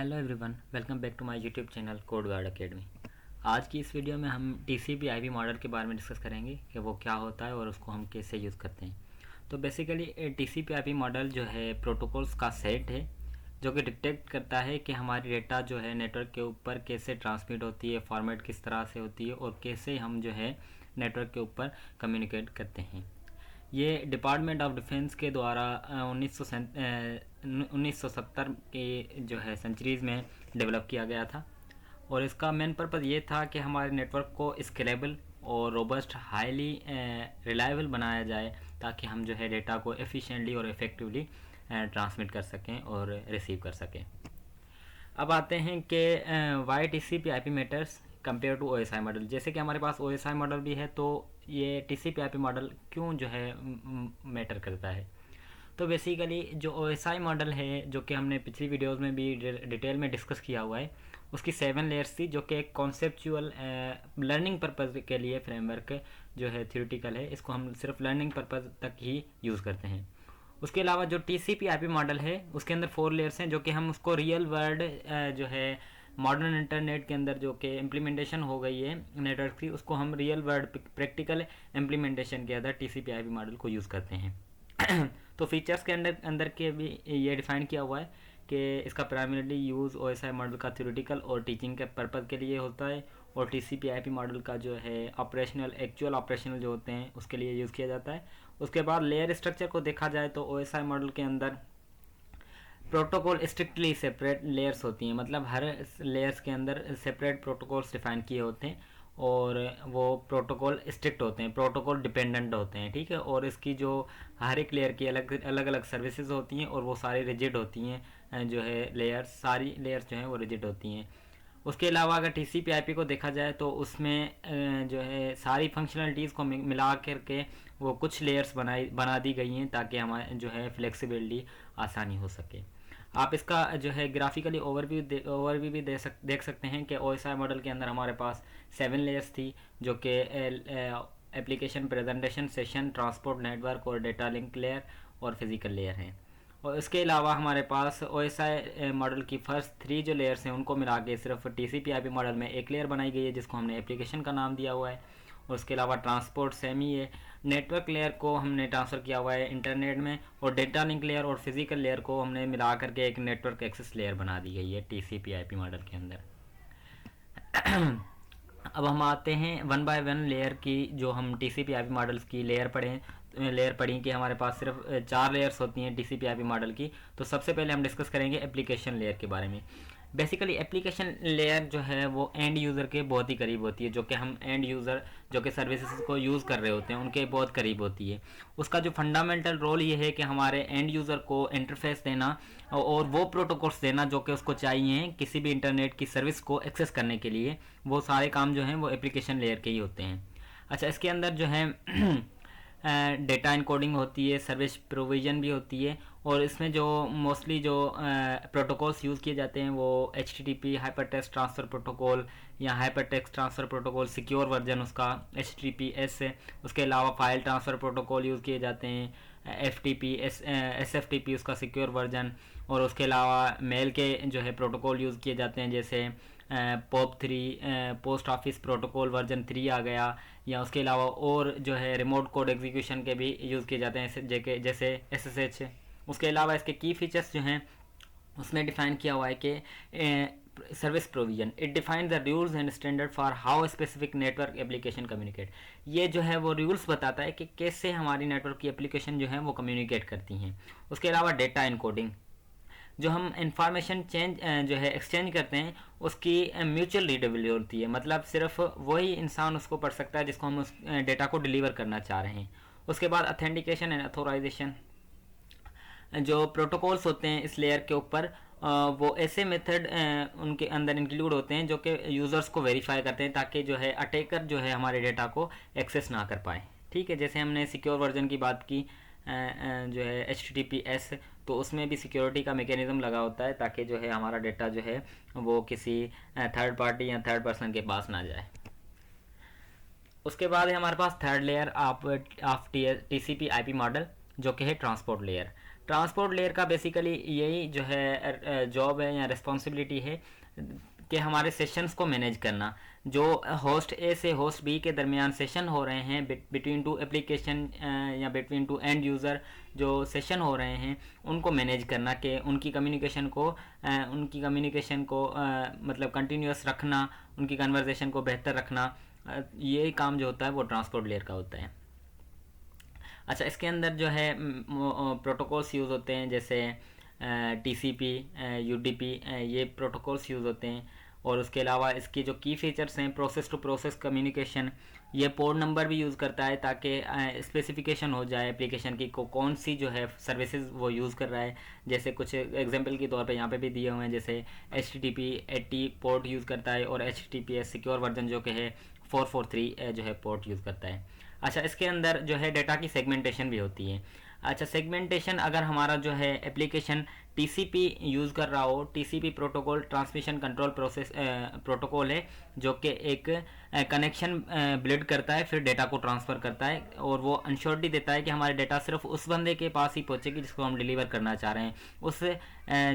Hello everyone, welcome back to my YouTube channel code guard academy. आज की इस video में हम टीसीपी आईपी मॉडल के बारे में डिस्कस करेंगे कि वो क्या होता है और उसको हम कैसे यूज़ करते हैं। तो बेसिकली टीसीपी आईपी मॉडल जो है प्रोटोकॉल्स का सेट है जो कि डिटेक्ट करता है कि हमारी डेटा जो है नेटवर्क के ऊपर कैसे ट्रांसमिट होती है, फॉर्मेट किस तरह से होती है और कैसे हम जो है नेटवर्क के ऊपर कम्युनिकेट करते हैं। ये डिपार्टमेंट ऑफ डिफेंस के द्वारा 1970 के जो है सेंचुरीज़ में डेवलप किया गया था और इसका मेन पर्पज़ ये था कि हमारे नेटवर्क को स्केलेबल और रोबस्ट हाईली रिलायबल बनाया जाए ताकि हम जो है डेटा को एफिशिएंटली और इफ़ेक्टिवली ट्रांसमिट कर सकें और रिसीव कर सकें। अब आते हैं कि why TCP IP matters compare to OSI model. जैसे कि हमारे पास ओएसआई मॉडल भी है तो ये टीसीपी आईपी मॉडल क्यों जो है मैटर करता है। तो बेसिकली जो ओएसआई मॉडल है जो कि हमने पिछली वीडियोस में भी डिटेल में डिस्कस किया हुआ है, उसकी 7 लेयर्स थी जो कि एक कॉन्सेप्चुअल लर्निंग पर्पज़ के लिए फ्रेमवर्क जो है थ्योरेटिकल है, इसको हम सिर्फ लर्निंग पर्पज़ तक ही यूज़ करते हैं। उसके अलावा जो टीसीपी आईपी मॉडल है उसके अंदर 4 लेयर्स हैं जो कि हम उसको रियल वर्ल्ड जो है मॉडर्न इंटरनेट के अंदर जो कि इम्प्लीमेंटेशन हो गई है नेटवर्क की, उसको हम रियल वर्ल्ड प्रैक्टिकल इम्प्लीमेंटेशन के अंदर टीसीपी आईपी मॉडल को यूज़ करते हैं। तो फीचर्स के अंदर के भी ये डिफाइन किया हुआ है कि इसका प्राइमरीली यूज़ ओएसआई मॉडल का थ्योरेटिकल और टीचिंग के पर्पज़ के लिए होता है और टीसीपी आईपी मॉडल का जो है एक्चुअल ऑपरेशनल जो होते हैं उसके लिए यूज़ किया जाता है। उसके बाद लेयर स्ट्रक्चर को देखा जाए तो ओएसआई मॉडल के अंदर प्रोटोकॉल स्ट्रिक्टली सेपरेट लेयर्स होती हैं, मतलब हर लेयर्स के अंदर सेपरेट प्रोटोकॉल्स डिफाइन किए होते हैं और वो प्रोटोकॉल स्ट्रिक्ट होते हैं, प्रोटोकॉल डिपेंडेंट होते हैं, ठीक है। और इसकी जो हर एक लेयर की अलग अलग सर्विसेज होती हैं और वो सारी रिजिड होती हैं, जो है लेयर्स सारी लेयर्स जो हैं वो रिजिड होती हैं। उसके अलावा अगर टीसीपी आईपी को देखा जाए तो उसमें जो है सारी फंक्शनलिटीज़ को मिला करके वो कुछ लेयर्स बना दी गई हैं ताकि हमारे जो है फ्लेक्सिबिलिटी आसानी हो सके। आप इसका जो है ग्राफिकली ओवरव्यू भी देख सकते हैं कि ओएसआई मॉडल के अंदर हमारे पास 7 लेयर्स थी जो कि application, presentation, session, transport, network और डेटा लिंक लेयर और फिजिकल लेयर हैं। और इसके अलावा हमारे पास ओएसआई मॉडल की फर्स्ट 3 जो लेयर्स हैं उनको मिला के सिर्फ टीसीपी आईपी मॉडल में एक लेयर बनाई गई है जिसको हमने एप्लीकेशन का नाम दिया हुआ है। और उसके अलावा ट्रांसपोर्ट सेम ही है, नेटवर्क लेयर को हमने ट्रांसफ़र किया हुआ है इंटरनेट में और डेटा लिंक लेयर और फिजिकल लेयर को हमने मिला करके एक नेटवर्क एक्सेस लेयर बना दी गई है टीसीपी आईपी मॉडल के अंदर। अब हम आते हैं 1 बाय 1 लेयर की, जो हम टीसीपी आईपी मॉडल्स की लेयर पढ़ी कि हमारे पास सिर्फ 4 लेयर्स होती हैं टीसीपी आईपी मॉडल की। तो सबसे पहले हम डिस्कस करेंगे एप्लीकेशन लेयर के बारे में। बेसिकली एप्लीकेशन लेयर जो है वो एंड यूज़र के बहुत ही करीब होती है, जो कि हम एंड यूज़र जो कि सर्विसेज को यूज़ कर रहे होते हैं उनके बहुत करीब होती है। उसका जो फंडामेंटल रोल ये है कि हमारे एंड यूज़र को इंटरफेस देना और वो प्रोटोकॉल्स देना जो कि उसको चाहिए किसी भी इंटरनेट की सर्विस को एक्सेस करने के लिए। वो सारे काम जो हैं वो एप्लीकेशन लेयर के ही होते हैं। अच्छा, इसके अंदर जो है डेटा इनकोडिंग होती है, सर्विस प्रोविज़न भी होती है और इसमें जो मोस्टली जो प्रोटोकॉल्स यूज़ किए जाते हैं वो HTTP hyper text transfer protocol या hyper text transfer protocol secure version उसका HTTPS है। उसके अलावा फाइल ट्रांसफ़र प्रोटोकॉल यूज़ किए जाते हैं, SFTP उसका सिक्योर वर्जन। और उसके अलावा मेल के जो है प्रोटोकॉल यूज़ किए जाते हैं, जैसे POP3 post office protocol version 3 आ गया, या उसके अलावा और जो है रिमोट कोड एग्जीक्यूशन के भी यूज़ किए जाते हैं जैसे SSH। उसके अलावा इसके की फीचर्स जो हैं उसमें डिफ़ाइन किया हुआ है कि service provision, it define the rules and standard for how specific network application communicate. ये जो है वो रूल्स बताता है कि कैसे हमारी नेटवर्क की एप्लीकेशन जो है वो कम्युनिकेट करती हैं। उसके अलावा डेटा इनकोडिंग, जो हम इंफॉर्मेशन जो है एक्सचेंज करते हैं उसकी म्यूचुअल रीडेबिलिटी होती है, मतलब सिर्फ वही इंसान उसको पढ़ सकता है जिसको हम उस डेटा को डिलीवर करना चाह रहे हैं। उसके बाद ऑथेंटिकेशन एंड अथोराइजेशन, जो प्रोटोकॉल्स होते हैं इस लेयर के ऊपर वो ऐसे मेथड उनके अंदर इंक्लूड होते हैं जो कि यूज़र्स को वेरीफाई करते हैं ताकि जो है अटैकर जो है हमारे डेटा को एक्सेस ना कर पाए, ठीक है। जैसे हमने सिक्योर वर्जन की बात की जो है HTTPS, तो उसमें भी सिक्योरिटी का मैकेनिज्म लगा होता है ताकि जो है हमारा डेटा जो है वो किसी थर्ड पार्टी या थर्ड पर्सन के पास ना जाए। उसके बाद है हमारे पास third layer of TCP IP model जो कि है ट्रांसपोर्ट लेयर। ट्रांसपोर्ट लेयर का बेसिकली यही जो है जॉब है या रिस्पॉन्सिबिलिटी है कि हमारे सेशंस को मैनेज करना। जो होस्ट ए से होस्ट बी के दरमियान सेशन हो रहे हैं बिटवीन टू एप्लीकेशन या बिटवीन टू एंड यूज़र जो सेशन हो रहे हैं उनको मैनेज करना, कि उनकी कम्युनिकेशन को मतलब कंटिन्यूस रखना, उनकी कन्वर्जेशन को बेहतर रखना, ये काम जो होता है वो ट्रांसपोर्ट लेयर का होता है। अच्छा, इसके अंदर जो है प्रोटोकॉल्स यूज़ होते हैं, जैसे TCP, UDP, ये प्रोटोकॉल्स यूज़ होते हैं। और उसके अलावा इसकी जो की फीचर्स हैं, प्रोसेस टू प्रोसेस कम्युनिकेशन, ये पोर्ट नंबर भी यूज़ करता है ताकि स्पेसिफिकेशन हो जाए एप्लीकेशन की को कौन सी जो है सर्विसेज वो यूज़ कर रहा है। जैसे कुछ एग्जांपल के तौर पे यहाँ पे भी दिए हुए हैं, जैसे HTTP 80 पोर्ट यूज़ करता है और HTTPS सिक्योर वर्जन जो कि है 443 जो है पोर्ट यूज़ करता है। अच्छा, इसके अंदर जो है डेटा की सेगमेंटेशन भी होती है। अच्छा, सेगमेंटेशन अगर हमारा जो है एप्लीकेशन TCP यूज़ कर रहा हो, TCP protocol transmission control process protocol है जो कि एक कनेक्शन बिल्ड करता है, फिर डेटा को ट्रांसफ़र करता है और वो इंश्योरिटी देता है कि हमारे डेटा सिर्फ उस बंदे के पास ही पहुंचेगी जिसको हम डिलीवर करना चाह रहे हैं, उस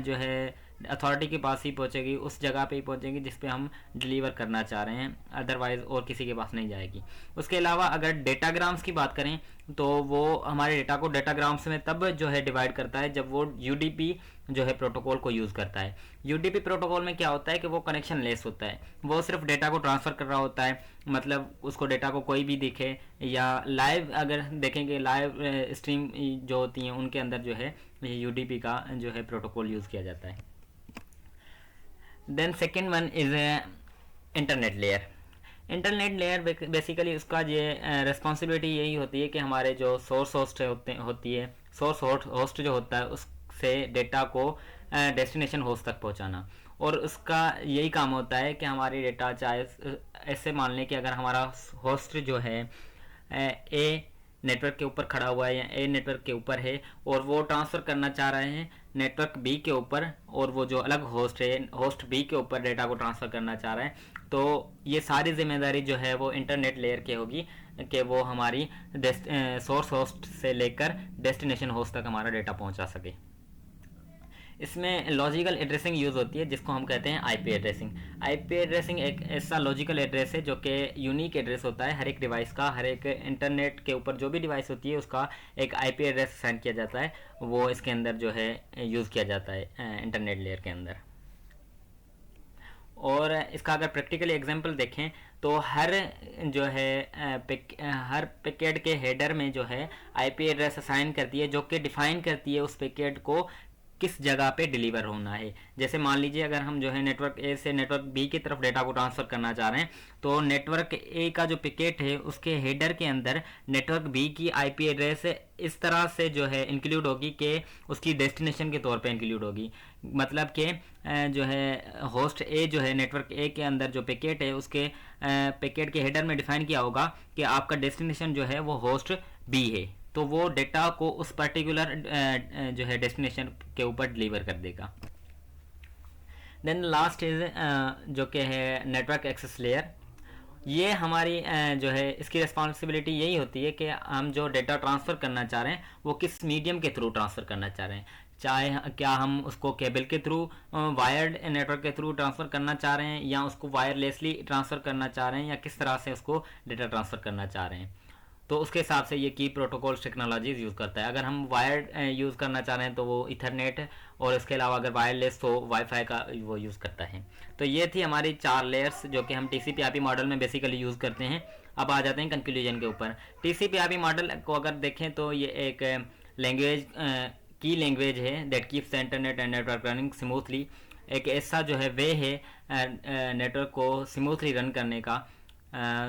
जो है अथॉरिटी के पास ही पहुंचेगी, उस जगह पे ही पहुंचेगी जिस पे हम डिलीवर करना चाह रहे हैं, अदरवाइज़ और किसी के पास नहीं जाएगी। उसके अलावा अगर डेटाग्राम्स की बात करें तो वो हमारे डेटा को डेटाग्राम्स में तब जो है डिवाइड करता है जब वो UDP जो है प्रोटोकॉल को यूज़ करता है। UDP प्रोटोकॉल में क्या होता है कि वो कनेक्शन लेस होता है, वो सिर्फ डेटा को ट्रांसफ़र कर रहा होता है, मतलब उसको डेटा को कोई भी दिखे या लाइव अगर देखेंगे, लाइव स्ट्रीम जो होती हैं उनके अंदर जो है UDP का जो है प्रोटोकॉल यूज़ किया जाता है। Then second one is internet layer. Internet layer basically उसका ये रिस्पॉन्सिबिलिटी यही होती है कि हमारे जो सोर्स होस्ट होती है, सोर्स होस्ट जो होता है उससे डेटा को डेस्टिनेशन होस्ट तक पहुंचाना। और उसका यही काम होता है कि हमारी डेटा, चाहे ऐसे मान लें कि अगर हमारा होस्ट जो है ए नेटवर्क के ऊपर खड़ा हुआ है या ए नेटवर्क के ऊपर है और वो ट्रांसफ़र करना चाह रहे हैं नेटवर्क बी के ऊपर, और वो जो अलग होस्ट है होस्ट बी के ऊपर डेटा को ट्रांसफ़र करना चाह रहे हैं, तो ये सारी जिम्मेदारी जो है वो इंटरनेट लेयर की होगी कि वो हमारी सोर्स होस्ट से लेकर डेस्टिनेशन होस्ट तक हमारा डेटा पहुंचा सके। इसमें लॉजिकल एड्रेसिंग यूज़ होती है जिसको हम कहते हैं IP एड्रेसिंग। IP एड्रेसिंग एक ऐसा लॉजिकल एड्रेस है जो कि यूनिक एड्रेस होता है हर एक डिवाइस का, हर एक इंटरनेट के ऊपर जो भी डिवाइस होती है उसका एक IP एड्रेस सेंड किया जाता है, वो इसके अंदर जो है यूज़ किया जाता है इंटरनेट लेयर के अंदर। और इसका अगर प्रैक्टिकली एग्जांपल देखें तो हर जो है हर पैकेट के हेडर में जो है IP एड्रेस असाइन करती है जो कि डिफाइन करती है उस पैकेट को किस जगह पे डिलीवर होना है। जैसे मान लीजिए अगर हम जो है नेटवर्क ए से नेटवर्क बी की तरफ डेटा को ट्रांसफ़र करना चाह रहे हैं तो नेटवर्क ए का जो पैकेट है उसके हेडर के अंदर नेटवर्क बी की IP एड्रेस इस तरह से जो है इंक्लूड होगी कि उसकी डेस्टिनेशन के तौर पे इंक्लूड होगी। मतलब कि जो है होस्ट ए जो है नेटवर्क ए के अंदर जो पैकेट है उसके पैकेट के हेडर में डिफाइन किया होगा कि आपका डेस्टिनेशन जो है वो होस्ट बी है, तो वो डेटा को उस पर्टिकुलर जो है डेस्टिनेशन के ऊपर डिलीवर कर देगा। देन लास्ट इज जो कि है नेटवर्क एक्सेस लेयर। ये हमारी जो है इसकी रिस्पॉन्सिबिलिटी यही होती है कि हम जो डेटा ट्रांसफ़र करना चाह रहे हैं वो किस मीडियम के थ्रू ट्रांसफ़र करना चाह रहे हैं, चाहे क्या हम उसको केबल के थ्रू वायर्ड नेटवर्क के थ्रू ट्रांसफ़र करना चाह रहे हैं या उसको वायरलेसली ट्रांसफ़र करना चाह रहे हैं या किस तरह से उसको डेटा ट्रांसफ़र करना चाह रहे हैं, तो उसके हिसाब से ये की प्रोटोकॉल टेक्नोलॉजीज़ यूज़ करता है। अगर हम वायर्ड यूज़ करना चाह रहे हैं तो वो इथरनेट, और इसके अलावा अगर वायरलेस तो वाईफाई का वो यूज़ करता है। तो ये थी हमारी 4 लेयर्स जो कि हम TCP/IP मॉडल में बेसिकली यूज़ करते हैं। अब आ जाते हैं कंक्लूजन के ऊपर। TCP/IP मॉडल को अगर देखें तो ये एक लैंग्वेज की लैंग्वेज है that keeps the internet and network running smoothly. एक ऐसा जो है वे है नेटवर्क को स्मूथली रन करने का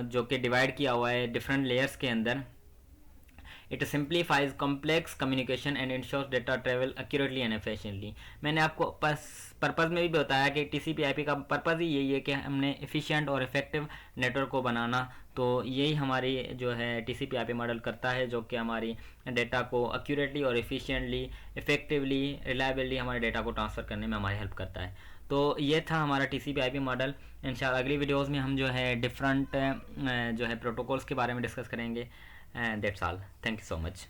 जो कि डिवाइड किया हुआ है डिफरेंट लेयर्स के अंदर। It simplifies complex communication and ensures data travel accurately and efficiently. मैंने आपको पर्पज़ में भी बताया कि TCP/IP का पर्पज़ ही यही है कि हमने एफिशिएंट और इफेक्टिव नेटवर्क को बनाना, तो यही हमारी जो है TCP/IP मॉडल करता है जो कि हमारी डेटा को एक्यूरेटली और एफिशिएंटली, इफेक्टिवली, रिलायबली हमारे डेटा को ट्रांसफ़र करने में हमारी हेल्प करता है। तो ये था हमारा TCP/IP मॉडल। इंशाल्लाह अगली वीडियोस में हम जो है डिफरेंट जो है प्रोटोकॉल्स के बारे में डिस्कस करेंगे। That's all, thank you so much.